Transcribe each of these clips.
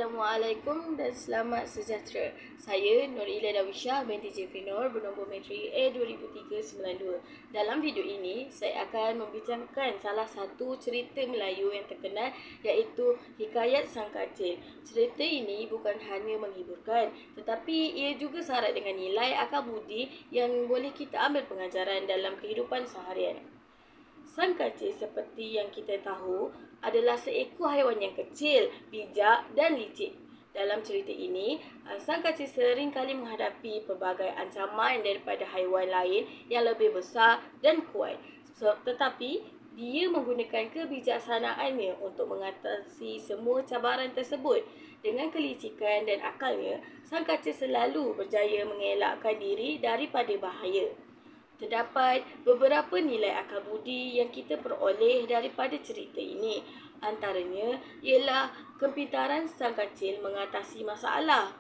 Assalamualaikum dan selamat sejahtera. Saya Nur Ila Dawisha binti Jeffrey Nur bernombor metri A200392. Dalam video ini, saya akan membincangkan salah satu cerita Melayu yang terkenal iaitu Hikayat Sang Kancil. Cerita ini bukan hanya menghiburkan tetapi ia juga syarat dengan nilai akal budi yang boleh kita ambil pengajaran dalam kehidupan seharian. Sang kancil seperti yang kita tahu adalah seekor haiwan yang kecil, bijak dan licik. Dalam cerita ini, sang kancil sering kali menghadapi pelbagai ancaman daripada haiwan lain yang lebih besar dan kuat. Tetapi, dia menggunakan kebijaksanaannya untuk mengatasi semua cabaran tersebut. Dengan kelicikan dan akalnya, sang kancil selalu berjaya mengelakkan diri daripada bahaya. Terdapat beberapa nilai akal budi yang kita peroleh daripada cerita ini. Antaranya ialah kepintaran sang kancil mengatasi masalah.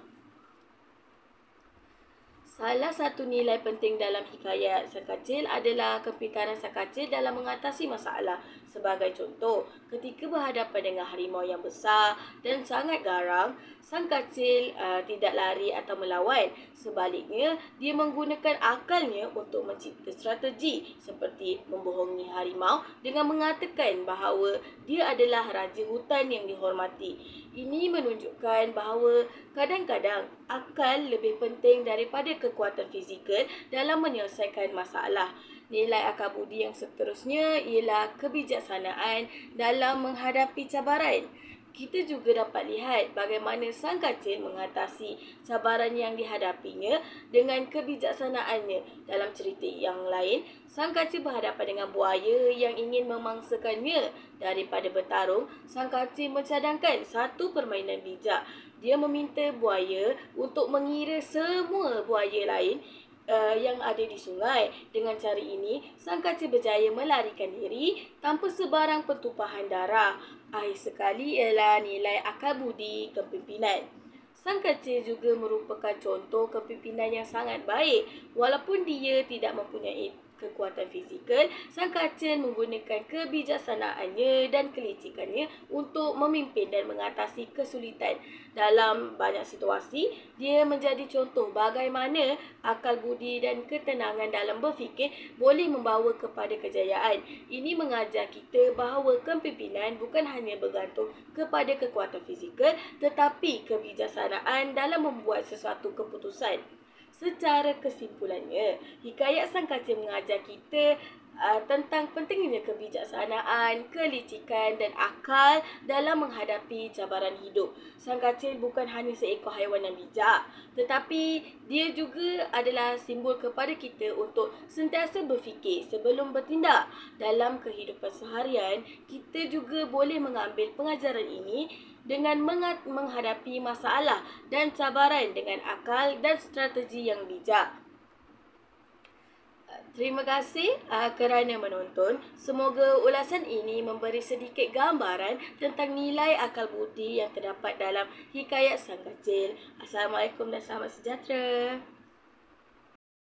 Salah satu nilai penting dalam hikayat Sang Kancil adalah kepintaran sang kancil dalam mengatasi masalah. Sebagai contoh, ketika berhadapan dengan harimau yang besar dan sangat garang, sang kancil tidak lari atau melawan. Sebaliknya, dia menggunakan akalnya untuk mencipta strategi seperti membohongi harimau dengan mengatakan bahawa dia adalah raja hutan yang dihormati. Ini menunjukkan bahawa kadang-kadang akal lebih penting daripada kekuatan fizikal dalam menyelesaikan masalah. Nilai akal budi yang seterusnya ialah kebijaksanaan dalam menghadapi cabaran. Kita juga dapat lihat bagaimana sang kancil mengatasi cabaran yang dihadapinya dengan kebijaksanaannya. Dalam cerita yang lain, sang kancil berhadapan dengan buaya yang ingin memangsakannya. Daripada bertarung, sang kancil mencadangkan satu permainan bijak. Dia meminta buaya untuk mengira semua buaya lain yang ada di sungai. Dengan cara ini, sang kancil berjaya melarikan diri tanpa sebarang pertumpahan darah. Akhir sekali ialah nilai akal budi kepimpinan. Sang kancil juga merupakan contoh kepimpinan yang sangat baik. Walaupun dia tidak mempunyai kekuatan fizikal, sang kancil menggunakan kebijaksanaannya dan kelicikannya untuk memimpin dan mengatasi kesulitan. Dalam banyak situasi, dia menjadi contoh bagaimana akal budi dan ketenangan dalam berfikir boleh membawa kepada kejayaan. Ini mengajar kita bahawa kepimpinan bukan hanya bergantung kepada kekuatan fizikal tetapi kebijaksanaan dalam membuat sesuatu keputusan. Secara kesimpulannya, hikayat Sang Kancil mengajar kita tentang pentingnya kebijaksanaan, kelicikan dan akal dalam menghadapi cabaran hidup. Sang kancil bukan hanya seekor haiwan yang bijak, tetapi dia juga adalah simbol kepada kita untuk sentiasa berfikir sebelum bertindak. Dalam kehidupan seharian, kita juga boleh mengambil pengajaran ini dengan menghadapi masalah dan cabaran dengan akal dan strategi yang bijak. Terima kasih kerana menonton. Semoga ulasan ini memberi sedikit gambaran tentang nilai akal budi yang terdapat dalam hikayat Sang Kancil. Assalamualaikum dan selamat sejahtera.